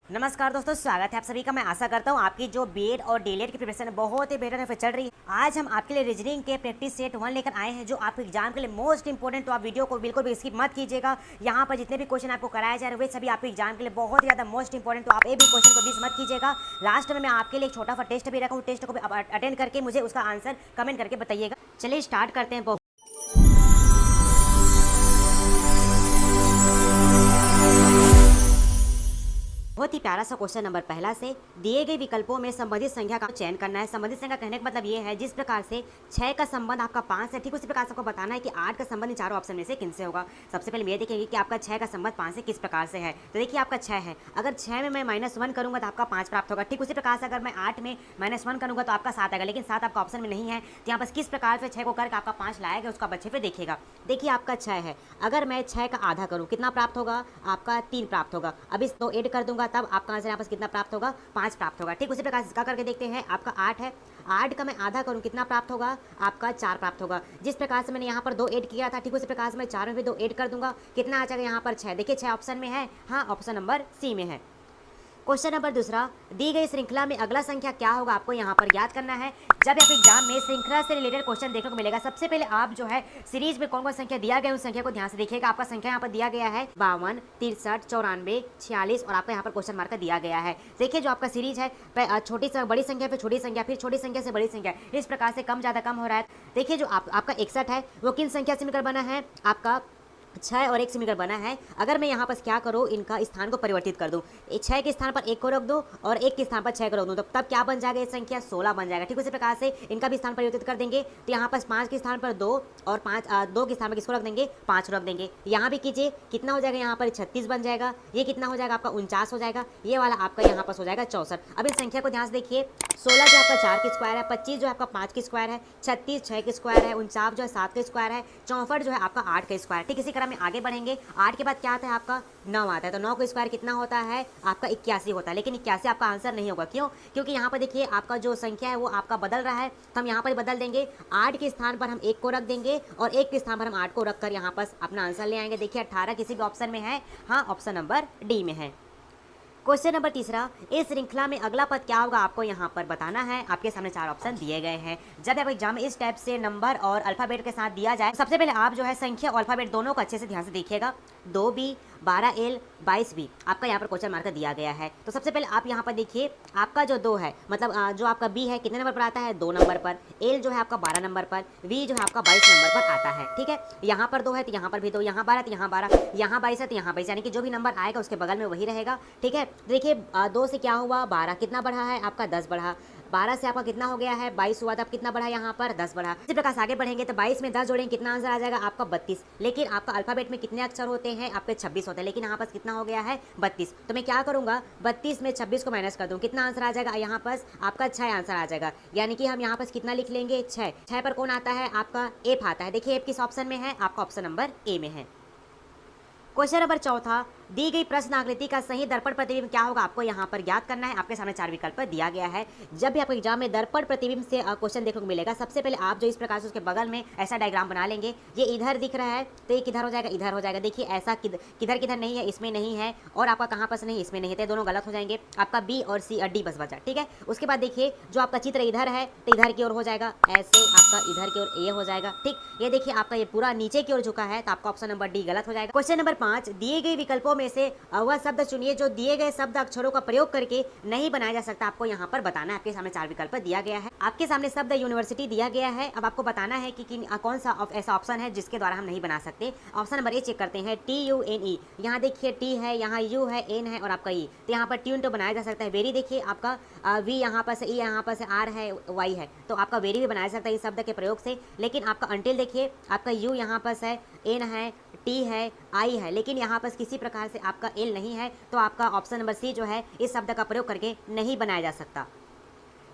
नमस्कार दोस्तों, स्वागत है आप सभी का। मैं आशा करता हूँ आपकी जो बीएड और डीएलएड की प्रिपरेशन बहुत ही बेहतर चल रही है। आज हम आपके लिए रीजनिंग के प्रैक्टिस सेट 1 लेकर आए हैं, जो आपके एग्जाम के लिए मोस्ट इंपोर्टेंट। तो आप वीडियो को बिल्कुल भी स्किप मत कीजिएगा। यहाँ पर जितने भी क्वेश्चन आपको कराया जा रहे हैं वे सभी आपके एग्जाम के लिए बहुत ही ज़्यादा मोस्ट इंपोर्टेंट। तो आप एक भी क्वेश्चन को मिस मत कीजिएगा। लास्ट में मैं आपके लिए एक छोटा सा टेस्ट भी रखा हूँ, टेस्ट को भी अटेंड करके मुझे उसका आंसर कमेंट करके बताइएगा। चलिए स्टार्ट करते हैं। बहुत ही प्यारा सा क्वेश्चन नंबर पहला से दिए गए विकल्पों में संबंधित संख्या का चयन करना है। संबंधित संख्या कहने का मतलब ये है जिस प्रकार से 6 का संबंध आपका 5 है, ठीक उसी प्रकार से आपको बताना है कि 8 का संबंध इन चारों ऑप्शन में से किन से होगा। सबसे पहले ये देखेंगे कि आपका 6 का संबंध 5 से किस प्रकार से है। तो देखिए आपका 6 है, अगर 6 में मैं -1 करूंगा तो आपका 5 प्राप्त होगा। ठीक उसी प्रकार से अगर मैं 8 में -1 करूंगा तो आपका 7 आएगा, लेकिन 7 आपका ऑप्शन में नहीं है। तो यहाँ पर किस प्रकार से 6 को करके आपका 5 लाएगा उसका बच्चे पे देखिएगा। देखिए आपका 6 है, अगर मैं 6 का आधा करूँ कितना प्राप्त होगा, आपका 3 प्राप्त होगा। अब इस 2 ऐड कर दूंगा तब आपका आंसर यहाँ पर कितना प्राप्त होगा, 5 प्राप्त होगा। ठीक उसी प्रकार से इसका करके देखते हैं। आपका 8 है, 8 का मैं आधा करूँ कितना प्राप्त होगा, आपका 4 प्राप्त होगा। जिस प्रकार से मैंने यहाँ पर 2 ऐड किया था, ठीक उसी प्रकार से मैं 4 में भी 2 ऐड कर दूंगा, कितना आ जाएगा यहाँ पर 6। देखिए 6 ऑप्शन में है, हाँ ऑप्शन नंबर सी में है। क्वेश्चन नंबर दूसरा, दी गई श्रृंखला में अगला संख्या क्या होगा, आपको यहाँ पर याद करना है। जब आप एग्जाम में श्रृंखला से रिलेटेड क्वेश्चन देखने को मिलेगा, सबसे पहले आप जो है सीरीज में कौन कौन संख्या दिया गया है उस संख्या को ध्यान से देखिएगा। आपका संख्या यहाँ पर दिया गया है 52, 63, 94, 46 और आपका यहाँ पर क्वेश्चन मार्क दिया गया है। देखिए जो आपका सीरीज है छोटी से बड़ी संख्या फिर छोटी संख्या फिर छोटी संख्या से बड़ी संख्या, इस प्रकार से कम ज़्यादा कम हो रहा है। देखिए जो आपका 61 है वो किन संख्या से मिलकर बना है, आपका 6 और 1 से मिलकर बना है। अगर मैं यहाँ पर क्या करूँ, इनका स्थान को परिवर्तित कर दूँ, 6 के स्थान पर 1 को रख दो और 1 के स्थान पर 6 को रख दूँ, तो तब क्या बन जाएगा, ये संख्या 16 बन जाएगा। ठीक उसी प्रकार से इनका भी स्थान परिवर्तित कर देंगे, तो यहाँ पर 5 के स्थान पर 2 और 2 के स्थान पर किसको रख देंगे, 5 रख देंगे। यहाँ भी कीजिए, कितना हो जाएगा, यहाँ पर 36 बन जाएगा। ये कितना हो जाएगा, आपका 49 हो जाएगा। ये वाला आपका यहाँ पर हो जाएगा 64। अब इस संख्या को ध्यान से देखिए, 16 जो आपका 4 की स्क्वायर है, 25 जो आपका 5 की स्क्वायर है, 36 6 की स्क्वायर है, 49 जो है 7 का स्क्वायर है, 64 जो है आपका 8 का स्क्वायर। ठीक इसी क्रम में आगे बढ़ेंगे। 8 के बाद क्या आता है, आपका 9 आता है, तो 9 का स्क्वायर कितना होता है, आपका 81 होता है। लेकिन 81 आपका आंसर नहीं होगा, क्यों, क्योंकि यहाँ पर देखिए आपका जो संख्या है वो आपका बदल रहा है, तो हम यहाँ पर बदल देंगे। 8 के स्थान पर हम 1 को रख देंगे और 1 के स्थान पर हम 8 को रखकर यहाँ पर अपना आंसर ले आएंगे। देखिए 18 किसी भी ऑप्शन में है, हाँ ऑप्शन नंबर डी में है। क्वेश्चन नंबर तीसरा, इस श्रृंखला में अगला पद क्या होगा, आपको यहाँ पर बताना है। आपके सामने 4 ऑप्शन दिए गए हैं। जब आप एग्जाम में इस टाइप से नंबर और अल्फाबेट के साथ दिया जाए, सबसे पहले आप जो है संख्या और अल्फाबेट दोनों को अच्छे से ध्यान से देखिएगा। 2B 12L 22B आपका यहाँ पर क्वेश्चन मार्क दिया गया है। तो सबसे पहले आप यहाँ पर देखिए, आपका जो 2 है मतलब जो आपका B है कितने नंबर पर आता है, 2 नंबर पर। L जो है आपका 12 नंबर पर, V जो है आपका 22 नंबर पर आता है। ठीक है, यहाँ पर 2 है तो यहाँ पर भी 2, यहाँ 12 तो यहाँ 12, यहाँ 22 है तो यहाँ 22, यानी कि जो भी नंबर आएगा उसके बगल में वही रहेगा। ठीक है, देखिए 2 से क्या हुआ, 12 कितना बढ़ा है, आपका 10 बढ़ा। 12 से आपका कितना हो गया है, 22 हुआ, तब कितना बढ़ा, यहाँ पर 10 बढ़ा। इसी प्रकार से आगे बढ़ेंगे तो 22 में 10 जोड़ेंगे, कितना आंसर आ जाएगा, आपका 32। लेकिन आपका अल्फाबेट में कितने अक्षर होते हैं, आपके 26 होते हैं, लेकिन यहाँ पर कितना हो गया है, 32। तो मैं क्या करूँगा, 32 में 26 को माइनस कर दूँ, कितना आंसर आ जाएगा, यहाँ पर आपका 6 आंसर आ जाएगा। यानी कि हम यहाँ पर कितना लिख लेंगे, 6 पर कौन आता है, आपका एफ आता है। देखिए एफ किस ऑप्शन में है, आपका ऑप्शन नंबर ए में है। क्वेश्चन नंबर चौथा, दी गई प्रश्न आकृति का सही दर्पण प्रतिबिंब क्या होगा, आपको यहाँ पर याद करना है। आपके सामने 4 विकल्प दिया गया है। जब भी आपको एग्जाम में दर्पण प्रतिबिंब से क्वेश्चन देखने को मिलेगा, सबसे पहले आप जो इस प्रकार से उसके बगल में ऐसा डायग्राम बना लेंगे। ये इधर दिख रहा है तो ये किधर हो जाएगा, इधर हो जाएगा। देखिए ऐसा किधर किधर नहीं है, इसमें नहीं है, और आपका कहाँ पर नहीं, इसमें नहीं है, तो दोनों गलत हो जाएंगे। आपका बी और सी और डी बस बचा। ठीक है, उसके बाद देखिए जो आपका चित्र इधर है तो इधर की ओर हो जाएगा, ऐसे आपका इधर की ओर ए हो जाएगा। ठीक, ये देखिए आपका ये पूरा नीचे की ओर झुका है, तो आपका ऑप्शन नंबर डी गलत हो जाएगा। क्वेश्चन नंबर 5, दिए गए विकल्पों में से वह शब्द चुनिए जो दिए गए शब्द अक्षरों का प्रयोग करके नहीं बनाया जा सकता। आपको यहाँ पर बताना है। आपके सामने 4 विकल्प दिया गया है। आपके सामने शब्द यूनिवर्सिटी दिया गया है। अब आपको बताना है कि कौन सा ऐसा ऑप्शन है जिसके द्वारा हम नहीं बना सकते। ऑप्शन नंबर ए चेक करते हैं, TUNE। यहाँ देखिए टी है, यहाँ यू है, एन है और आपका ई, तो यहाँ पर ट्यून तो बनाया जा सकता है। वेरी देखिए आपका वी यहाँ पर से, ई यहाँ पर से, आर है, वाई है, तो आपका वेरी भी बनाया जा सकता है इस शब्द के प्रयोग से। लेकिन आपका अंटिल देखिए, आपका यू यहाँ पर है, एन है, टी है, आई है, लेकिन यहाँ पर किसी प्रकार से आपका एल नहीं है, तो आपका ऑप्शन नंबर सी जो है इस शब्द का प्रयोग करके नहीं बनाया जा सकता।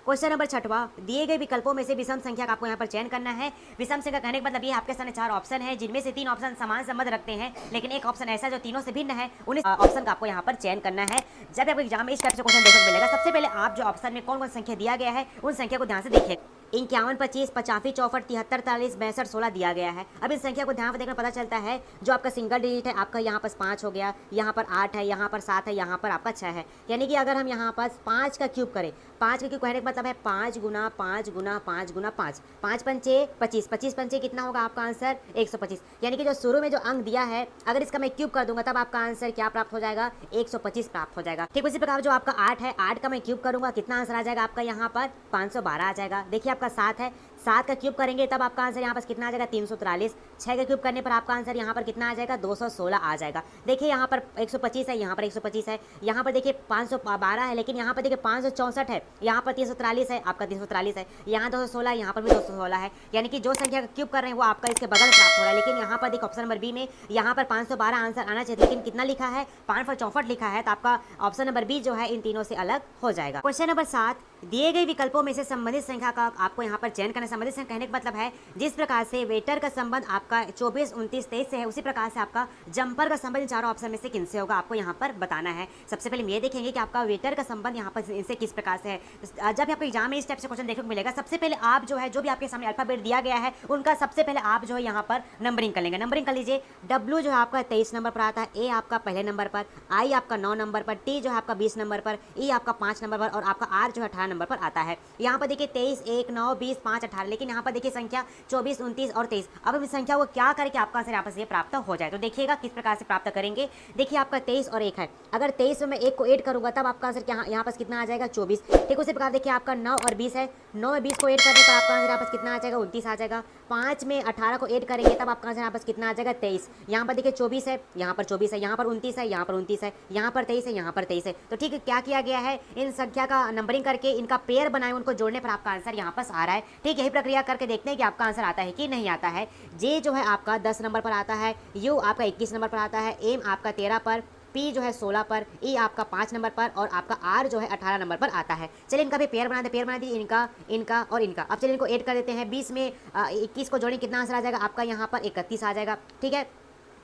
क्वेश्चन नंबर 6वां, दिए गए विकल्पों में से विषम संख्या का आपको यहाँ पर चयन करना है। विषम संख्या कहने का मतलब ये आपके सामने 4 ऑप्शन है, जिनमें से 3 ऑप्शन समान संबंध रखते हैं, लेकिन एक ऑप्शन ऐसा जो तीनों से भिन्न है। उन ऑप्शन का आपको यहाँ पर चयन करना है। जब आपको एग्जाम में इस टाइप से क्वेश्चन देखने को मिलेगा, सबसे पहले आप जो ऑप्शन में कौन कौन संख्या दिया गया है उन संख्या को ध्यान से देखिए। 51, 25, 85, 64, 73, 43, 62, 16 दिया गया है। अब इस संख्या को ध्यान से देखकर पता चलता है जो आपका सिंगल डिजिट है आपका यहाँ पर 5 हो गया, यहाँ पर 8 है, यहाँ पर 7 है, यहाँ पर आपका 6 है। यानी कि अगर हम यहाँ पर 5 का क्यूब करें, 5 का क्यूब कहने का मतलब है 5 गुना 5 गुना 5 गुना 5, 5 पंचे 25, 25 पंचे कितना होगा आपका आंसर 125। यानी कि जो शुरू में जो अंक दिया है अगर इसका मैं क्यूब कर दूंगा तब आपका आंसर क्या प्राप्त हो जाएगा 125 प्राप्त हो जाएगा। ठीक उसी प्रकार जो आपका 8 है, 8 का मैं क्यूब करूंगा कितना आंसर आ जाएगा आपका यहाँ पर 512 आ जाएगा। देखिए आपका 7 है, 7 का क्यूब करेंगे तब आपका आंसर यहाँ पर कितना आ जाएगा 343, 6 का क्यूब करने पर आपका आंसर यहाँ पर कितना आ जाएगा 216 आ जाएगा। देखिए यहाँ पर 125 है, यहाँ पर 125 है, यहाँ पर देखिए 512 है, लेकिन यहाँ पर देखिए 564 है, यहाँ पर 343 है, आपका 343 है, यहाँ 216, यहाँ पर भी 216 है। यानी कि जो संख्या का क्यूब कर रहे हैं वो आपका इसके बगल में प्राप्त हो रहा है। लेकिन यहाँ पर देखिए ऑप्शन नंबर बी में यहाँ पर 512 आंसर आना चाहिए, लेकिन कितना लिखा है 564 लिखा है, तो आपका ऑप्शन नंबर बी जो है इन तीनों से अलग हो जाएगा। क्वेश्चन नंबर 7, दिए गए विकल्पों में से संबंधित संख्या का आपको यहाँ पर चयन करना। संबंधित संख्या कहने का मतलब है जिस प्रकार से वेटर का संबंध आपका 24, 29, 23 से है उसी प्रकार से आपका जंपर का संबंध चारों ऑप्शन में से किनसे होगा आपको यहाँ पर बताना है। सबसे पहले हम ये देखेंगे कि आपका वेटर का संबंध यहाँ पर इनसे किस प्रकार से है। जब आपके एग्जाम में इस टाइप से क्वेश्चन देखने को मिलेगा, सबसे पहले आप जो है जो भी आपके सामने अल्फाबेट दिया गया है उनका सबसे पहले आप जो है यहाँ पर नंबरिंग कर लेंगे। नंबरिंग कर लीजिए। डब्ल्यू जो है आपका 23 नंबर पर आता है, ए आपका पहले नंबर पर, आई आपका 9 नंबर पर, टी जो है आपका 20 नंबर पर, ई आपका 5 नंबर पर और आपका आर जो है 18 नंबर पर आता है। यहाँ पर देखिए 23, 1, 9, 20, 5, 18, लेकिन यहाँ पर देखिए संख्या 24, 29 और 23। अब हम इस संख्या को क्या करके आपका आंसर यहाँ पर से प्राप्त हो जाए, तो देखिएगा किस प्रकार से प्राप्त करेंगे। देखिए आपका 23 और 1 है, अगर 23 में 1 को ऐड करूंगा तब आपका आंसर क्या यहाँ पर कितना आ जाएगा 24। ठीक उसी प्रकार देखिए आपका 9 और 20 है, 9 में 20 को ऐड करने पर आपका आंसर यहाँ पर कितना आ जाएगा 29 आ जाएगा। 5 में 18 को ऐड करेंगे तब आपका आंसर यहाँ पर कितना आ जाएगा 23। यहाँ पर देखिए 24 है, यहाँ पर 24 है, यहाँ पर 29 है, यहाँ पर 29 है, यहाँ पर 23 है, यहाँ पर 23 है। तो ठीक है, क्या किया गया है इन संख्या का नंबरिंग करके इनका पेयर बनाए, उनको जोड़ने पर आपका आंसर यहाँ पर आ रहा है। ठीक, यही प्रक्रिया करके देखते हैं कि आपका आंसर आता है कि नहीं आता है। जे जो है आपका 10 नंबर पर आता है, यू आपका 21 नंबर पर आता है, एम आपका 13 पर, पी जो है 16 पर, ई आपका 5 नंबर पर और आपका आर जो है 18 नंबर पर आता है। चलिए इनका भी पेयर बना दे, पेयर बना दीजिए इनका, इनका और इनका। अब चलिए इनको ऐड कर देते हैं। 20 में 21 को जोड़ें कितना आंसर आ जाएगा आपका यहाँ पर 31 आ जाएगा। ठीक है,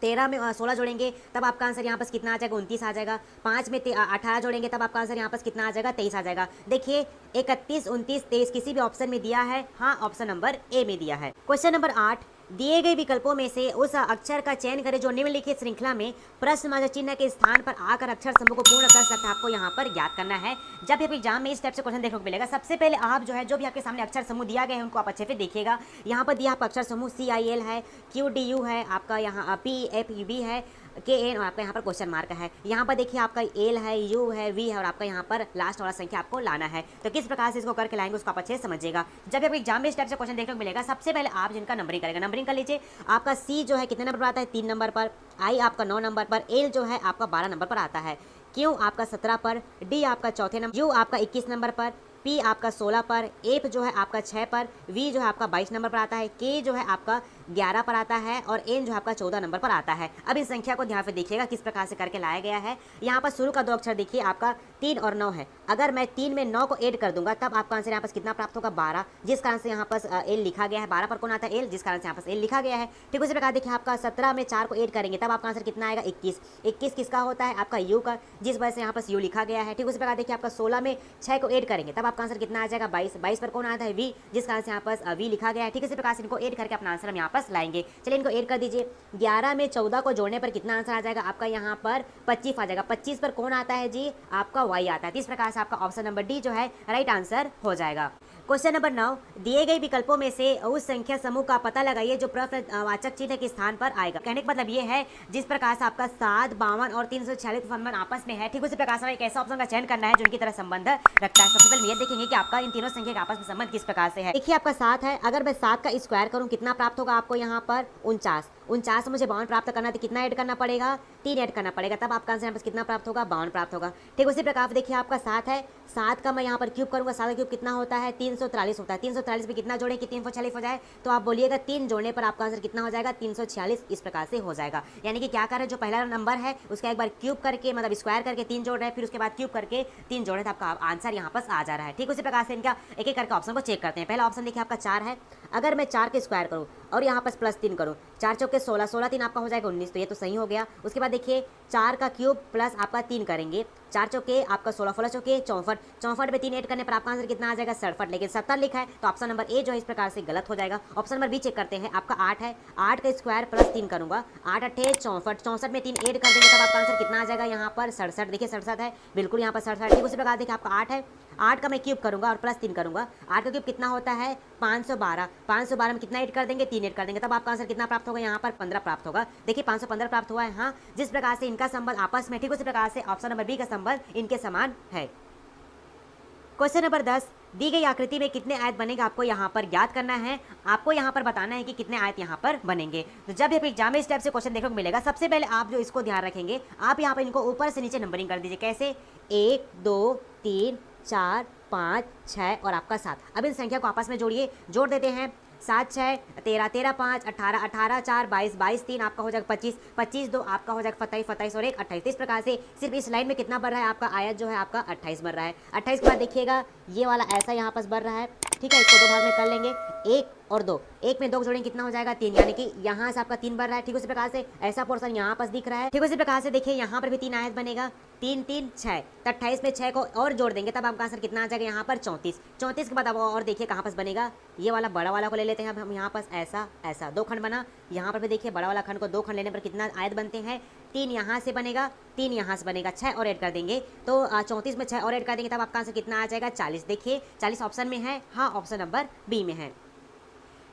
13 में 16 जोड़ेंगे तब आपका आंसर यहाँ पर कितना आ जाएगा 29 आ जाएगा। 5 में 18 जोड़ेंगे तब आपका आंसर यहाँ पर कितना आ जाएगा 23 आ जाएगा। देखिए 31, 29, 23 किसी भी ऑप्शन में दिया है, हाँ ऑप्शन नंबर ए में दिया है। क्वेश्चन नंबर 8, दिए गए विकल्पों में से उस अक्षर का चयन करें जो निम्नलिखित श्रृंखला में प्रश्नवाचक चिन्ह के स्थान पर आकर अक्षर समूह को पूर्ण कर सकता है। आपको यहाँ पर ज्ञात करना है। जब भी आप एग्जाम में इस टाइप से क्वेश्चन देखने को मिलेगा, सबसे पहले आप जो है जो भी आपके सामने अक्षर समूह दिया गया है उनको आप अच्छे से देखिएगा। यहाँ पर दिया आपका अक्षर समूह CIL है, QDU है, आपका यहाँ PFUB है, KN और आपका यहाँ पर क्वेश्चन मार्क है। यहाँ पर देखिए आपका एल है, यू है, वी है और आपका यहाँ पर लास्ट वाला संख्या आपको लाना है। तो किस प्रकार से इसको करके लाएंगे उसको आप अच्छे से समझिएगा। जब आपको एग्जाम में इस टाइप से क्वेश्चन देखने को मिलेगा, सबसे पहले आप जिनका नंबरिंग करेंगे, नंबरिंग कर लीजिए। आपका सी जो है कितने नंबर पर आता है 3 नंबर पर, आई आपका 9 नंबर पर, एल जो है आपका 12 नंबर पर आता है, क्यू आपका 17 पर, डी आपका चौथे नंबर, यू आपका 21 नंबर पर, पी आपका 16 पर, एफ जो है आपका 6 पर, वी जो है आपका 22 नंबर पर आता है, के जो है आपका 11 पर आता है और एन जो है आपका 14 नंबर पर आता है। अब इस संख्या को ध्यान से देखिएगा किस प्रकार से करके लाया गया है। यहाँ पर शुरू का 2 अक्षर देखिए आपका 3 और 9 है, अगर मैं 3 में 9 को ऐड कर दूंगा तब आपका आंसर यहाँ पर कितना प्राप्त होगा 12, जिस कारण से यहाँ पर एल लिखा गया है। 12 पर कौन आता है एल, जिस कारण से यहाँ पर एल लिखा गया है। ठीक उसी प्रकार देखिए आपका 17 में 4 को ऐड करेंगे तब आपका आंसर कितना आएगा 21, 21 किसका होता है आपका यू का, जिस वजह से यहाँ पर यू लिखा गया है। ठीक उसी प्रकार देखिए आपका 16 में 6 को ऐड करेंगे तब आपका आंसर कितना आ जाएगा 22, 22 पर कौन आता है वी, जिस कारण से यहाँ पर वी लिखा गया है। ठीक इसी प्रकार से इनको ऐड करके अपना आंसर हम यहाँ पर लाएंगे। चलिए इनको ऐड कर दीजिए। 11 में 14 को जोड़ने पर कितना आंसर आ जाएगा आपका यहाँ पर 25 आ जाएगा। 25 पर कौन आता है जी आपका वाई आता है। इस प्रकार से आपका ऑप्शन नंबर डी जो है राइट आंसर हो जाएगा। क्वेश्चन नंबर 9, दिए गए विकल्पों में से उस संख्या समूह का पता लगाइए जो प्रश्नवाचक चिन्ह के स्थान पर आएगा। कहने का मतलब ये है जिस प्रकार से आपका 7, 52 और 346 संबंध आपस में है, ठीक उसी प्रकार से एक ऐसा ऑप्शन का चयन करना है जो इनकी तरह संबंध रखता है। सबसे पहले ये देखेंगे कि आपका इन तीनों संख्या का आपस में संबंध किस प्रकार से है। देखिए आपका 7 है, अगर मैं 7 का स्क्वायर करूं कितना प्राप्त होगा आपको यहाँ पर 49, 49 से मुझे 52 प्राप्त करना है तो कितना ऐड करना पड़ेगा 3 ऐड करना पड़ेगा, तब आपका आंसर यहाँ पर कितना प्राप्त होगा 52 प्राप्त होगा। ठीक उसी प्रकार देखिए आपका 7 है, 7 का मैं यहाँ पर क्यूब करूंगा, 7 का क्यूब कितना होता है 343 होता है। 343 में कितना जोड़े कि 346 हो जाए, तो आप बोलिएगा 3 जोड़ने पर आपका आंसर कितना हो जाएगा 346, इस प्रकार से हो जाएगा। यानी कि क्या कर रहे हैं जो पहला नंबर है उसका एक बार क्यूब करके मतलब स्क्वायर करके 3 जोड़ रहे हैं, फिर उसके बाद क्यूब करके 3 जोड़ रहे हैं, तो आपका आंसर यहाँ पर आ जा रहा है। ठीक उसी प्रकार से इनका एक एक करके ऑप्शन को चेक करते हैं। पहला ऑप्शन देखिए आपका 4 है, अगर मैं 4 के स्क्वायर करूँ, और यहाँ पर +3 करूँ, 4 चौके 16, 16 3 आपका हो जाएगा 19, तो ये तो सही हो गया। उसके बाद देखिए 4 का क्यूब प्लस आपका 3 करेंगे, 4 चौके आपका 16, 16 चौके 64, 64 में 3 ऐड करने पर आपका आंसर कितना आ जाएगा 67, लेकिन 70 लिखा है तो ऑप्शन नंबर ए जो है इस प्रकार से गलत हो जाएगा। ऑप्शन नंबर बी चेक करते हैं, आपका 8 है, 8 का स्क्वायर प्लस 3 करूंगा, 8 8 64, 64 में 3 ऐड कर देंगे तब आपका आंसर कितना आ जाएगा यहाँ पर 67, देखिए 67 है, बिल्कुल यहाँ पर 67। ठीक उसी प्रकार देखिए आपका 8 है, 8 का मैं क्यूब करूंगा और प्लस 3 करूंगा, 8 का क्यूब कितना होता है 512, 512 में कितना ऐड कर देंगे 3 ऐड कर देंगे तब आपका आंसर कितना प्राप्त होगा यहाँ पर 15 प्राप्त होगा। देखिए 515 प्राप्त हुआ है। हाँ, जिस प्रकार से इनका संबंध आपस में ठीक उसी प्रकार से ऑप्शन नंबर बी का संबंध इनके समान है। क्वेश्चन नंबर 10, दी गई आकृति में कितने आयत बनेंगे आपको यहाँ पर ज्ञात करना है। आपको यहाँ पर बताना है कि कितने आयत यहाँ पर बनेंगे। तो जब भी एग्जाम में इस टाइप से क्वेश्चन देखने को मिलेगा, सबसे पहले आप जो इसको ध्यान रखेंगे, आप यहाँ पर इनको ऊपर से नीचे नंबरिंग कर दीजिए। कैसे 1 2 3 4 5 6 और आपका 7। अब इन संख्या को आपस में जोड़िए, जोड़ देते हैं, 7 6 13 13 5 18 18 4 22 22 3 आपका हो जाएगा 25 25 2 आपका हो जाएगा 27 27 और 1 28। इस प्रकार से सिर्फ इस लाइन में कितना बढ़ रहा है आपका आयत जो है आपका 28 बढ़ रहा है। 28 के बाद देखिएगा ये वाला ऐसा यहाँ पर बढ़ रहा है। ठीक है, इसको दो भाग में कर लेंगे, 1 और 2, 1 में 2 जोड़ेंगे कितना हो जाएगा 3, यानी कि यहाँ से आपका 3 बढ़ रहा है। ठीक उसी प्रकार से ऐसा पोर्शन यहाँ पर दिख रहा है। ठीक उसी प्रकार से देखिए यहाँ पर भी 3 आयत बनेगा, 3 3 6, तो 28 में 6 को और जोड़ देंगे तब आपका आंसर कितना आ जाएगा यहाँ पर 34। 34 के बाद अब और देखिए कहाँ पर बनेगा, ये वाला बड़ा वाला को ले लेते हैं अब हम यहाँ पर, ऐसा ऐसा 2 खंड बना, यहाँ पर भी देखिए बड़ा वाला खंड को 2 खंड लेने पर कितना आयत बनते हैं, 3 यहाँ से बनेगा, 3 यहाँ से बनेगा, 6 और ऐड कर देंगे तो 34 में 6 और ऐड कर देंगे तब आपका आंसर कितना आ जाएगा 40। देखिए 40 ऑप्शन में है, हाँ ऑप्शन नंबर बी में है।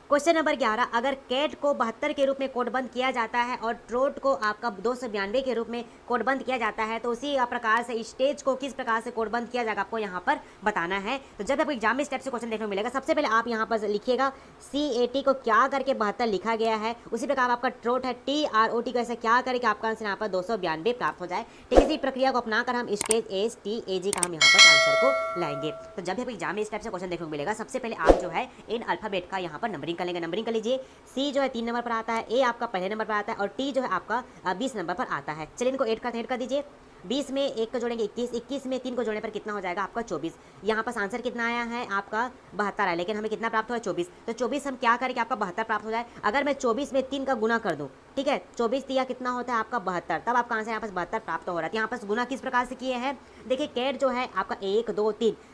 क्वेश्चन नंबर 11, अगर कैट को 72 के रूप में कोडबंद किया जाता है और ट्रोट को आपका 292 के रूप में कोडबंद किया जाता है तो उसी प्रकार से स्टेज को किस प्रकार से कोडबंद किया जाएगा आपको यहाँ पर बताना है। तो जब आपको एग्जाम में स्टेप से क्वेश्चन देखने को मिलेगा, सबसे पहले आप यहाँ पर लिखिएगा CAT को क्या करके 72 लिखा गया है, उसी प्रकार आपका ट्रोट है TROT को ऐसा क्या करके आपका आंसर यहाँ पर 292 प्राप्त हो जाए। ठीक इसी प्रक्रिया को अपनाकर हम स्टेज STAG का हम यहाँ पर आंसर को लाएंगे। तो जब भी आपको एग्जाम में इस टाइप से क्वेश्चन देखने को मिलेगा, सबसे पहले आप जो है इन अल्फाबेट का यहाँ पर नंबरिंग कर लेंगे। नंबरिंग कर लीजिए, C जो है 3 नंबर पर आता है, A आपका पहले नंबर पर आता है और T जो है आपका 20 नंबर पर आता है। चलिए इनको ऐड कर दीजिए, 20 में 1 को जोड़ेंगे 21, 21 में 3 को जोड़ने पर कितना हो जाएगा आपका 24। यहाँ पर आंसर कितना आया है आपका 72 है, लेकिन हमें कितना प्राप्त हुआ 24। तो 24 हम क्या करें कि आपका 72 प्राप्त हो जाए। अगर मैं 24 में 3 का गुना कर दूं, ठीक है, 24 दिया कितना होता है आपका 72, तब आपका आंसर यहाँ पर 72 प्राप्त हो रहा है। यहाँ पर गुना किस प्रकार से किए हैं, देखिए कैट जो है आपका 1 2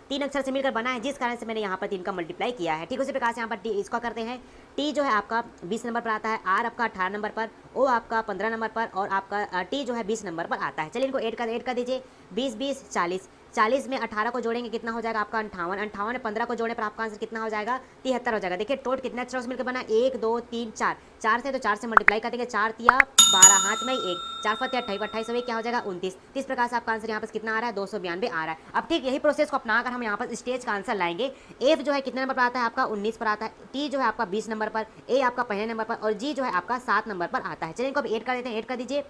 3 अक्षर से मिलकर बना है, जिस कारण से मैंने यहाँ पर 3 का मल्टीप्लाई किया है। ठीक उसी प्रकार से यहाँ पर इसका करते हैं, T जो है आपका 20 नंबर पर आता है, R आपका 18 नंबर पर, O आपका 15 नंबर पर और आपका T जो है 20 नंबर पर आता है। चलिए इनको ऐड कर दीजिए, 20 20 40, 40 में 18 को जोड़ेंगे कितना हो जाएगा आपका 58, 58 में 15 को जोड़ने पर आपका आंसर कितना हो जाएगा 73 हो जाएगा। देखिए टोट कितने अक्षरों से मिलकर बना 1 2 3 4, 4 से तो 4 से मल्टीप्लाई कर देंगे, 4 तिया 12, हाथ में 1, 4 फते 28, 28 से क्या हो जाएगा 29। इस प्रकार से आपका आंसर यहाँ पर कितना आ रहा है 292 आ रहा है। अब ठीक यही प्रोसेस को अपनाकर हम यहाँ पर स्टेज का आंसर लाएंगे। F जो है कितने नंबर पर आता है आपका 19 पर आता है, T जो है आपका 20 नंबर पर, A आपका पहले नंबर पर और G जो है आपका 7 नंबर पर आता है। चलिए इनको अब ऐड कर देते हैं, ऐड कर दीजिए,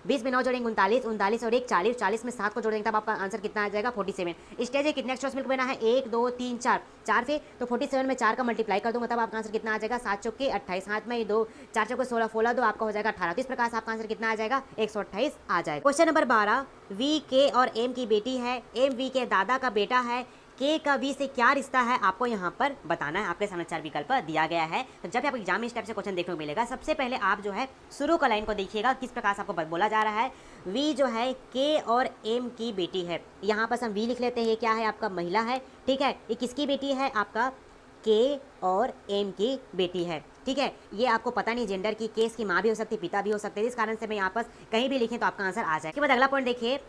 20 में 9 जोड़ेंगे 39, 39 और 1 40, 40 में 7 को जोड़ेंगे तब आपका आंसर कितना आ जाएगा 47। स्टेज कितने अक्षरों से मिलकर बना है 1 2 3 4, 4 से तो 47 में 4 का मल्टीप्लाई कर दूंगा तब आपका आंसर कितना आ जाएगा 7 चौके 28, हाथ में 2, 4 चौके 16, 16 2 आपका हो जाएगा 18। तो इस प्रकार से आपका आंसर कितना आ जाएगा 128 आ जाएगा। क्वेश्चन नंबर 12, V K और M की बेटी है, M V के दादा का बेटा है, K का V से क्या रिश्ता है आपको यहाँ पर बताना है। आपके सामने 4 विकल्प दिया गया है। तो जब आपको एग्जाम में इस टाइप से क्वेश्चन देखने को मिलेगा, सबसे पहले आप जो है शुरू का लाइन को देखिएगा, किस प्रकार से आपको बोला जा रहा है। V जो है K और M की बेटी है, यहाँ पर हम V लिख लेते हैं, ये क्या है आपका महिला है, ठीक है। ये किसकी बेटी है आपका K और M की बेटी है, ठीक है। ये आपको पता नहीं जेंडर की, केस की माँ भी हो सकती है पिता भी हो सकते हैं, इस कारण से मैं यहाँ पर कहीं भी लिखें तो आपका आंसर आ जाए। इसके बाद अगला पॉइंट देखिए,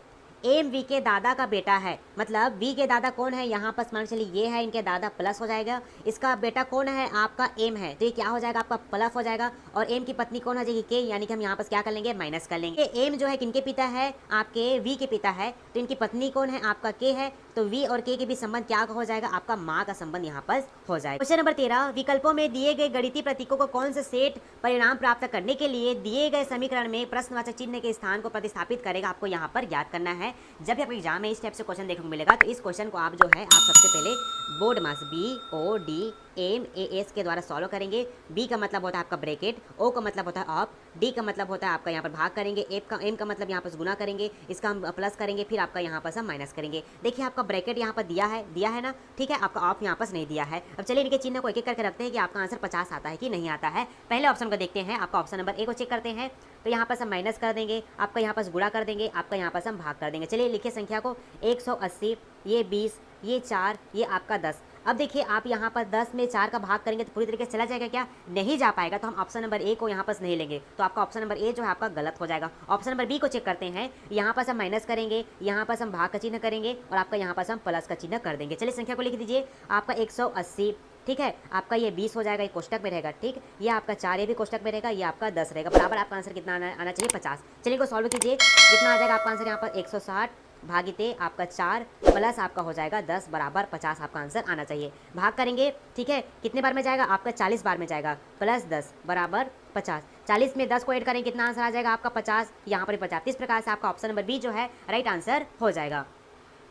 एम वी के दादा का बेटा है, मतलब वी के दादा कौन है, यहाँ पर मान चलिए ये है इनके दादा प्लस हो जाएगा, इसका बेटा कौन है आपका एम है, तो ये क्या हो जाएगा आपका प्लस हो जाएगा। और एम की पत्नी कौन हो जाएगी के, यानी कि हम यहाँ पर क्या कर लेंगे माइनस कर लेंगे। एम जो है किनके पिता है आपके वी के पिता है, तो इनकी पत्नी कौन है आपका के है, तो वी और के बीच संबंध क्या हो जाएगा आपका माँ का संबंध यहाँ पर हो जाएगा। क्वेश्चन नंबर 13, विकल्पों में दिए गए गणितीय प्रतीकों को कौन से सेट परिणाम प्राप्त करने के लिए दिए गए समीकरण में प्रश्नवाचक चिन्ह के स्थान को प्रतिस्थापित करेगा, आपको यहाँ पर ज्ञात करना है। जब भी आपको एग्जाम में इस टाइप से क्वेश्चन देखने को मिलेगा तो इस क्वेश्चन को आप जो है आप सबसे पहले बोर्ड मास BOD MAS के द्वारा सॉल्व करेंगे। B का मतलब होता है आपका ब्रैकेट, O का मतलब होता है ऑफ, D का मतलब होता है आपका यहाँ पर भाग करेंगे, M का मतलब यहाँ पर गुना करेंगे, इसका हम प्लस करेंगे, फिर आपका यहाँ पर हम माइनस करेंगे। देखिए आपका ब्रैकेट यहाँ पर दिया है ना, ठीक है, आपका ऑफ यहाँ पर नहीं दिया है। अब चलिए इनके चिन्ह को एक एक करके रखते हैं कि आपका आंसर 50 आता है कि नहीं आता है। पहले ऑप्शन को देखते हैं, आपका ऑप्शन नंबर ए को चेक करते हैं। तो यहाँ पर हम माइनस कर देंगे, आपका यहाँ पर गुणा कर देंगे, आपका यहाँ पर हम भाग कर देंगे। चलिए लिखिए संख्या को, 180, ये 20, ये 4, ये आपका 10। अब देखिए आप यहाँ पर 10 में 4 का भाग करेंगे तो पूरी तरीके से चला जाएगा क्या? नहीं जा पाएगा। तो हम ऑप्शन नंबर ए को यहाँ पर नहीं लेंगे, तो आपका ऑप्शन नंबर ए जो है आपका गलत हो जाएगा। ऑप्शन नंबर बी को चेक करते हैं। यहाँ पर हम माइनस करेंगे, यहाँ पर हम भाग का चिन्ह करेंगे और आपका यहाँ पर हम प्लस का चिन्ह कर देंगे। चलिए संख्या को लिख दीजिए, आपका 180, ठीक है, आपका ये 20 हो जाएगा, ये कोष्टक में रहेगा, ठीक, ये आपका 4 ये भी कोष्टक में रहेगा, ये आपका 10 रहेगा, बराबर आपका आंसर कितना आना चाहिए? 50। चलिए को सॉल्व कीजिए, कितना आ जाएगा आपका आंसर यहाँ पर? 160 भागिते आपका 4 प्लस आपका हो जाएगा 10 बराबर 50 आपका आंसर आना चाहिए। भाग करेंगे, ठीक है, कितने बार में जाएगा? आपका 40 बार में जाएगा, प्लस 10 बराबर 50। 40 में 10 को ऐड करेंगे, कितना आंसर आ जाएगा आपका? 50, यहाँ पर 50। इस प्रकार से आपका ऑप्शन नंबर बी जो है राइट आंसर हो जाएगा।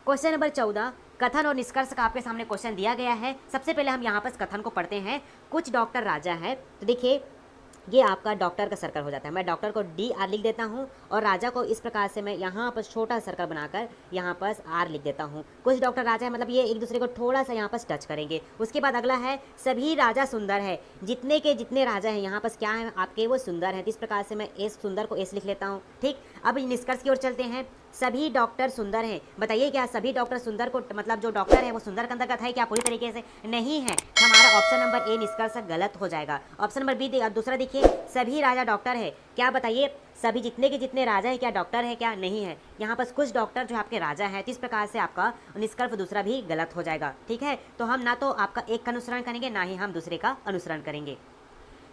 क्वेश्चन नंबर 14, कथन और निष्कर्ष का आपके सामने क्वेश्चन दिया गया है। सबसे पहले हम यहाँ पर कथन को पढ़ते हैं। कुछ डॉक्टर राजा है, तो देखिए ये आपका डॉक्टर का सर्कल हो जाता है। मैं डॉक्टर को DR लिख देता हूँ और राजा को इस प्रकार से मैं यहाँ पर छोटा सर्कल बनाकर यहाँ पर R लिख देता हूँ। कुछ डॉक्टर राजा है मतलब ये एक दूसरे को थोड़ा सा यहाँ पर टच करेंगे। उसके बाद अगला है सभी राजा सुंदर है। जितने के जितने राजा हैं यहाँ पर क्या है आपके? वो सुंदर हैं। तो इस प्रकार से मैं एस सुंदर को एस लिख लेता हूँ, ठीक। अब निष्कर्ष की ओर चलते हैं। सभी डॉक्टर सुंदर हैं। बताइए क्या सभी डॉक्टर सुंदर को मतलब जो डॉक्टर है वो सुंदर के अंतर्गत है क्या? पूरी तरीके से नहीं है। हमारा ऑप्शन नंबर ए निष्कर्ष गलत हो जाएगा। ऑप्शन नंबर बी दूसरा देखिए, सभी राजा डॉक्टर है। क्या बताइए सभी जितने के जितने राजा है क्या डॉक्टर है क्या? नहीं है। यहाँ पर कुछ डॉक्टर जो आपके राजा हैं, तो इस प्रकार से आपका निष्कर्ष दूसरा भी गलत हो जाएगा, ठीक है। तो हम ना तो आपका एक का अनुसरण करेंगे ना ही हम दूसरे का अनुसरण करेंगे।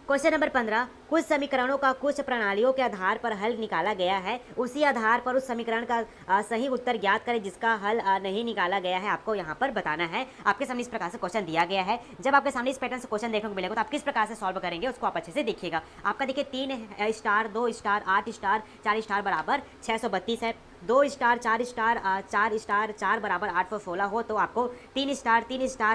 क्वेश्चन नंबर 15, कुछ समीकरणों का कुछ प्रणालियों के आधार पर हल निकाला गया है। उसी आधार पर उस समीकरण का सही उत्तर ज्ञात करें जिसका हल नहीं निकाला गया है। आपको यहाँ पर बताना है। आपके सामने इस प्रकार से क्वेश्चन दिया गया है। जब आपके सामने इस पैटर्न से क्वेश्चन देखने को मिलेगा तो आप किस प्रकार से सॉल्व करेंगे उसको आप अच्छे से देखिएगा। आपका देखिए 3 स्टार 2 स्टार 8 स्टार 4 स्टार बराबर 632 है। 2 स्टार 4 स्टार 4 स्टार 4 बराबर 816 हो तो आपको 3 स्टार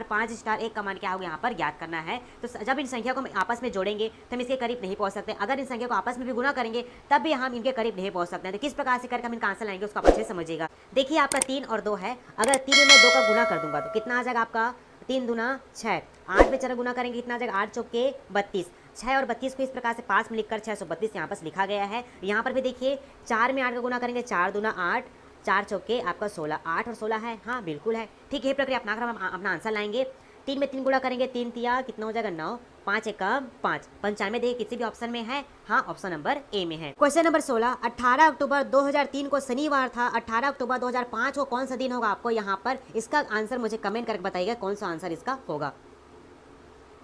5 स्टार 1 का मान क्या होगा यहाँ पर ज्ञात करना है। तो जब इन संख्या को आपस में जोड़ेंगे तो हम इसके करीब नहीं पहुँच सकते। अगर इन संख्या को आपस में भी गुना करेंगे तब भी हम इनके करीब नहीं पहुँच सकते हैं। तो किस प्रकार से करके हम इनका आंसर लाएंगे उसको आप अच्छे से समझिएगा। देखिए आपका 3 और 2 है। अगर 3 में मैं 2 का गुना कर दूंगा तो कितना आ जाएगा आपका? 3 दूना 6। 8 में 4 गुना करेंगे कितना आ जाएगा? 8 चौके 32। 6 और 32 को इस प्रकार से पास में लिखकर 632 यहाँ पर लिखा गया है। यहाँ पर भी देखिए 4 में 8 का गुना करेंगे 4 दूना 8, 4 चौके आपका 16। 8 और 16 है, हाँ बिल्कुल है, ठीक है। प्रक्रिया अपना कर हम अपना आंसर लाएंगे। 3 में 3 गुणा करेंगे 3 तिया कितना हो जाएगा? 9। 5 एकम 5। 95 देखिए किसी भी ऑप्शन में है, हाँ ऑप्शन नंबर ए में है। क्वेश्चन नंबर 16, 18 अक्टूबर 2003 को शनिवार था। 18 अक्टूबर 2005 को कौन सा दिन होगा? आपको यहाँ पर इसका आंसर मुझे कमेंट करके बताइएगा कौन सा आंसर इसका होगा।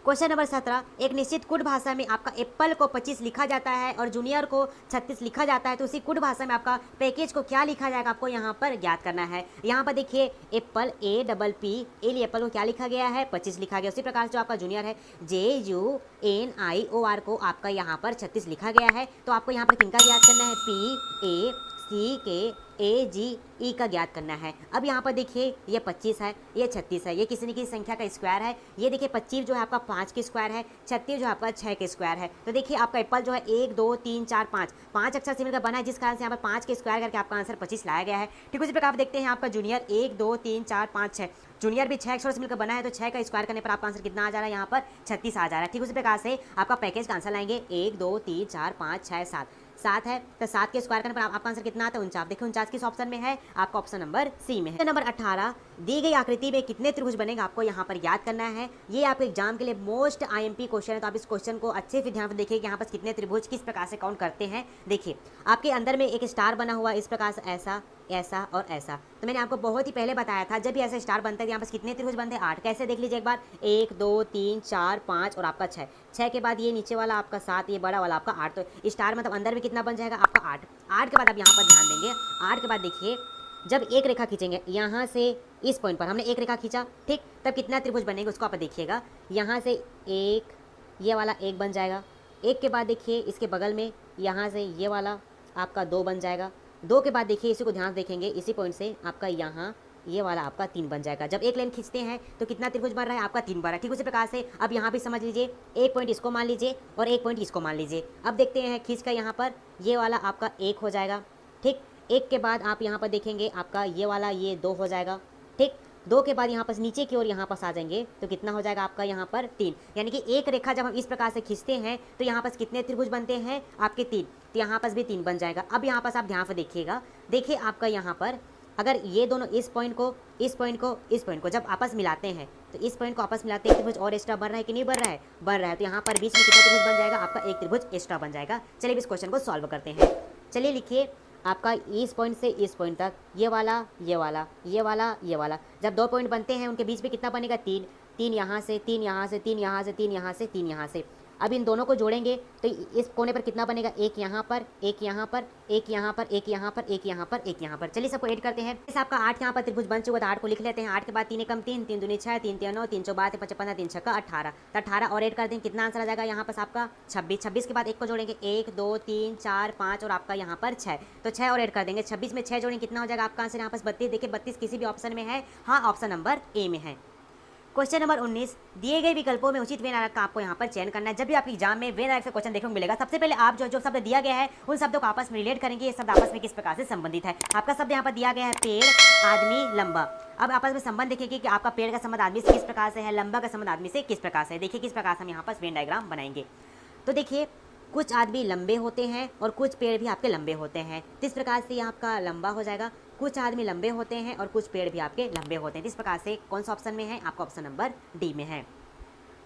क्वेश्चन नंबर 17, एक निश्चित कुड भाषा में आपका एप्पल को 25 लिखा जाता है और जूनियर को 36 लिखा जाता है। तो उसी कुड भाषा में आपका पैकेज को क्या लिखा जाएगा आपको यहाँ पर ज्ञात करना है। यहाँ पर देखिए एप्पल APP ए एप्पल को क्या लिखा गया है? 25 लिखा गया। उसी प्रकार से जो आपका जूनियर है JUNIOR को आपका यहाँ पर 36 लिखा गया है। तो आपको यहाँ पर किनका ज्ञात करना है? PACKAGE का ज्ञात करना है। अब यहाँ पर देखिए ये 25 है, ये 36 है, ये किसी न किसी संख्या का स्क्वायर है। ये देखिए 25 जो है आपका 5 के स्क्वायर है, 36 जो है आपका 6 के स्क्वायर है। तो देखिए आपका एप्पल जो है 1 2 3 4 5 अक्षर से मिलकर बना है, जिस कारण से यहाँ पर 5 के स्क्वायर करके आपका आंसर 25 लाया गया है। ठीक उसी प्रकार आप देखते हैं आपका जूनियर 1 2 3 4 5 6, जूनियर भी 6 अक्षरों से मिलकर बना है। तो 6 का स्क्वायर करने पर आपका आंसर कितना आ जा रहा है? यहाँ पर 36 आ जा रहा है। ठीक उसी प्रकार से आपका पैकेज का आंसर लाएंगे 1 2 3 4 5 6 7 है। तो 7 के स्क्वायर करने पर आपका आंसर कितना आता है? 49। देखिए 49 किस ऑप्शन में है? आपका ऑप्शन नंबर सी में है। नंबर 18, दी गई आकृति में कितने त्रिभुज बनेगा आपको यहाँ पर याद करना है। ये आपके एग्जाम के लिए मोस्ट IMP क्वेश्चन है। तो आप इस क्वेश्चन को अच्छे से ध्यान से देखिए कि यहाँ पर कितने त्रिभुज किस प्रकार से काउंट करते हैं। देखिए आपके अंदर में एक स्टार बना हुआ इस प्रकार से, ऐसा ऐसा और ऐसा। तो मैंने आपको बहुत ही पहले बताया था जब भी ऐसे स्टार बनता है यहाँ पर कितने त्रिभुज बनते हैं? 8। कैसे देख लीजिए एक बार, 1 2 3 4 5 और आपका 6। 6 के बाद ये नीचे वाला आपका 7, ये बड़ा वाला आपका 8। तो स्टार मतलब अंदर में कितना बन जाएगा आपका? 8। 8 के बाद आप यहाँ पर ध्यान देंगे। 8 के बाद देखिए जब एक रेखा खींचेंगे यहाँ से इस पॉइंट पर हमने एक रेखा खींचा, ठीक, तब कितना त्रिभुज बनेगा उसको आप देखिएगा। यहाँ से एक, ये वाला 1 बन जाएगा। 1 के बाद देखिए इसके बगल में यहाँ से ये वाला आपका 2 बन जाएगा। 2 के बाद देखिए इसी को ध्यान से देखेंगे, इसी पॉइंट से आपका यहाँ ये वाला आपका 3 बन जाएगा। जब एक लाइन खींचते हैं तो कितना त्रिभुज बन रहा है आपका 3 बन रहा है। ठीक उसी प्रकार से अब यहाँ भी समझ लीजिए, एक पॉइंट इसको मान लीजिए और एक पॉइंट इसको मान लीजिए। अब देखते हैं खींच कर यहाँ पर ये वाला आपका 1 हो जाएगा। ठीक, 1 के बाद आप यहाँ पर देखेंगे आपका ये वाला ये 2 हो जाएगा। ठीक, 2 के बाद यहाँ पर नीचे की ओर यहाँ पास आ जाएंगे तो कितना हो जाएगा आपका यहाँ पर 3। यानी कि एक रेखा जब हम इस प्रकार से खींचते हैं तो यहाँ पर कितने त्रिभुज बनते हैं आपके 3, तो यहाँ पर भी 3 बन जाएगा। अब यहाँ पर आप ध्यान से देखिएगा, देखिए आपका यहाँ पर अगर ये दोनों इस पॉइंट को इस पॉइंट को इस पॉइंट को जब आपस मिलाते हैं तो इस पॉइंट को आपस मिलाते हैं त्रिभुज और एक्स्ट्रा बन रहा है कि नहीं बन रहा है, बन रहा है। तो यहाँ पर बीच में कितना त्रिभुज बन जाएगा आपका, एक त्रिभुज एक्स्ट्रा बन जाएगा। चलिए इस क्वेश्चन को सॉल्व करते हैं। चलिए लिखिए आपका इस पॉइंट से इस पॉइंट तक ये वाला ये वाला ये वाला ये वाला, जब 2 पॉइंट बनते हैं उनके बीच में कितना बनेगा 3, 3 यहाँ से 3 यहाँ से 3 यहाँ से 3 यहाँ से 3 यहाँ से। अब इन दोनों को जोड़ेंगे तो इस कोने पर कितना बनेगा, एक यहाँ पर एक यहाँ पर एक यहाँ पर एक यहाँ पर एक यहाँ पर एक यहाँ पर। चलिए सबको ऐड करते हैं। इस आपका 8 यहाँ पर त्रिभुज बन चुका, तो 8 को लिख लेते हैं। 8 के बाद 3 एकम 3, 3 दूनी 6, 3 3 9, 3 4 12 55 3 6 18, तो 18 और ऐड कर देंगे, कितना आंसर आ जाएगा यहाँ पर आपका 26। 26 के बाद 1 को जोड़ेंगे 1 2 3 4 5 और आपका यहाँ पर 6, तो 6 और ऐड कर देंगे। 26 में 6 जोड़ेंगे कितना हो जाएगा आपका आंसर यहाँ पर 32। देखिए 32 किसी भी ऑप्शन में है, हाँ ऑप्शन नंबर ए में है। क्वेश्चन नंबर 19, दिए गए विकल्पों में उचित व्यय का आपको यहाँ पर चयन करना है। जब भी आपके एग्जाम में व्यय से क्वेश्चन देखने को मिलेगा, सबसे पहले आप जो शब्द दिया गया है उन शब्दों को आपस में रिलेट करेंगे। ये शब्द आपस में किस प्रकार से संबंधित है। आपका शब्द यहाँ पर दिया गया है पेड़, आदमी, लंबा। अब आपस में संबंध देखिए कि आपका पेड़ का संबंध आदमी से किस प्रकार से है, लंबा का संबंध आदमी से किस प्रकार से है। देखिए किस प्रकार से हम यहाँ पर वेन डायग्राम बनाएंगे। तो देखिए कुछ आदमी लंबे होते हैं और कुछ पेड़ भी आपके लंबे होते हैं, तो इस प्रकार से आपका लंबा हो जाएगा। कुछ आदमी लंबे होते हैं और कुछ पेड़ भी आपके लंबे होते हैं, तो इस प्रकार से कौन सा ऑप्शन में है, आपका ऑप्शन नंबर डी में है।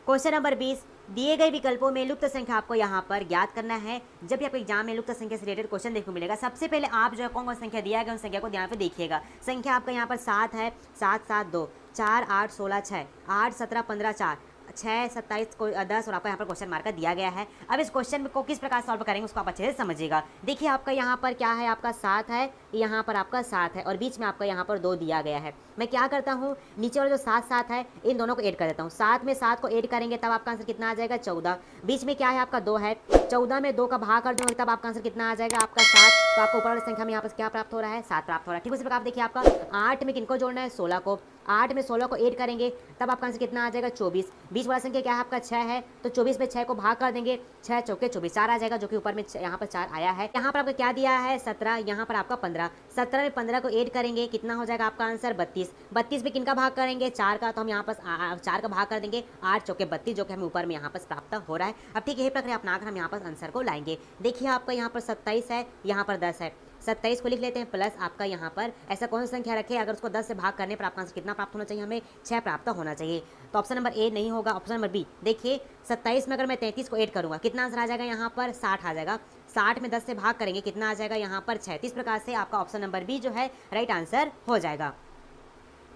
क्वेश्चन नंबर 20, दिए गए विकल्पों में लुप्त संख्या आपको यहाँ पर ज्ञात करना है। जब भी आपको एग्जाम में लुप्त संख्या से रिलेटेड क्वेश्चन देखने को मिलेगा, सबसे पहले आप जो है कौन कौन संख्या दिया गया उन संख्या को ध्यान पे देखिएगा। संख्या आपका यहाँ पर 7 है, 7 7 2 4 8 16 6 8 17 15 4 6 27 को 10 और आपका यहाँ पर क्वेश्चन मार्क दिया गया है। अब इस क्वेश्चन को किस प्रकार सॉल्व करेंगे उसको आप अच्छे से समझिएगा। देखिए आपका यहाँ पर क्या है, आपका 7 है, यहाँ पर आपका 7 है और बीच में आपका यहाँ पर 2 दिया गया है। मैं क्या करता हूँ, नीचे वाला जो 7 7 है इन दोनों को ऐड कर देता हूँ। 7 में 7 को ऐड करेंगे तब आपका आंसर कितना आ जाएगा 14। बीच में क्या है आपका 2 है, 14 में 2 का भाग कर दूंगा तब आपका आंसर कितना आ जाएगा आपका 7। तो आपको ऊपर वाली संख्या में यहाँ पर क्या प्राप्त हो रहा है, 7 प्राप्त हो रहा है। ठीक उसी प्रकार आप देखिए आपका 8 में किनको जोड़ना है, 16 को। 8 में 16 को ऐड करेंगे तब आपका आंसर कितना आ जाएगा 24। बीच वाला संख्या क्या है आपका 6 है, तो 24 में 6 को भाग कर देंगे, 6 चौके 24 4 आ जाएगा, जो कि ऊपर में यहाँ पर 4 आया है। यहाँ पर आपका क्या दिया है 17, यहाँ पर आपका 15। 17 में 15 को ऐड करेंगे कितना हो जाएगा आपका आंसर 32। 32 में किनका भाग करेंगे 4 का, तो हम यहाँ पर 4 का भाग कर देंगे, 8 चौके 32, जो कि हमें ऊपर में यहाँ पर प्राप्त हो रहा है। अब ठीक यही प्रक्रिया अपनाकर हम यहाँ पर आंसर को लाएंगे। देखिए आपका यहाँ पर 27 है, यहाँ पर 10 है। 27 को लिख लेते हैं प्लस आपका यहाँ पर ऐसा कौन सी संख्या रखे अगर उसको 10 से भाग करने पर आपका आंसर कितना प्राप्त होना चाहिए, हमें 6 प्राप्त होना चाहिए। तो ऑप्शन नंबर ए नहीं होगा, ऑप्शन नंबर बी। देखिए 27 में अगर मैं 33 को ऐड करूंगा कितना आंसर आ जाएगा यहाँ पर 60 आ जाएगा। 60 में 10 से भाग करेंगे कितना आ जाएगा यहाँ पर 6। इस प्रकार से आपका ऑप्शन नंबर बी जो है राइट आंसर हो जाएगा।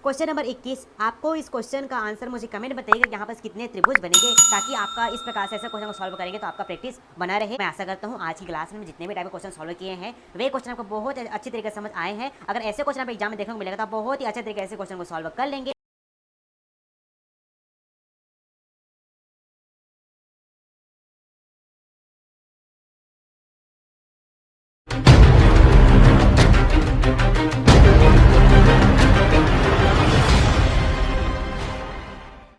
क्वेश्चन नंबर 21, आपको इस क्वेश्चन का आंसर मुझे कमेंट बताइएगा यहाँ पर कितने त्रिभुज बनेंगे, ताकि आपका इस प्रकार से ऐसे क्वेश्चन को सॉल्व करेंगे तो आपका प्रैक्टिस बना रहे। मैं आशा करता हूँ आज की क्लास में जितने भी टाइप के क्वेश्चन सॉल्व किए हैं वे क्वेश्चन आपको बहुत अच्छी तरीके से समझ आए हैं। अगर ऐसे क्वेश्चन आप एग्जाम में देखने को मिलेगा तो आप बहुत ही अच्छे तरीके से क्वेश्चन को सॉल्व कर लेंगे।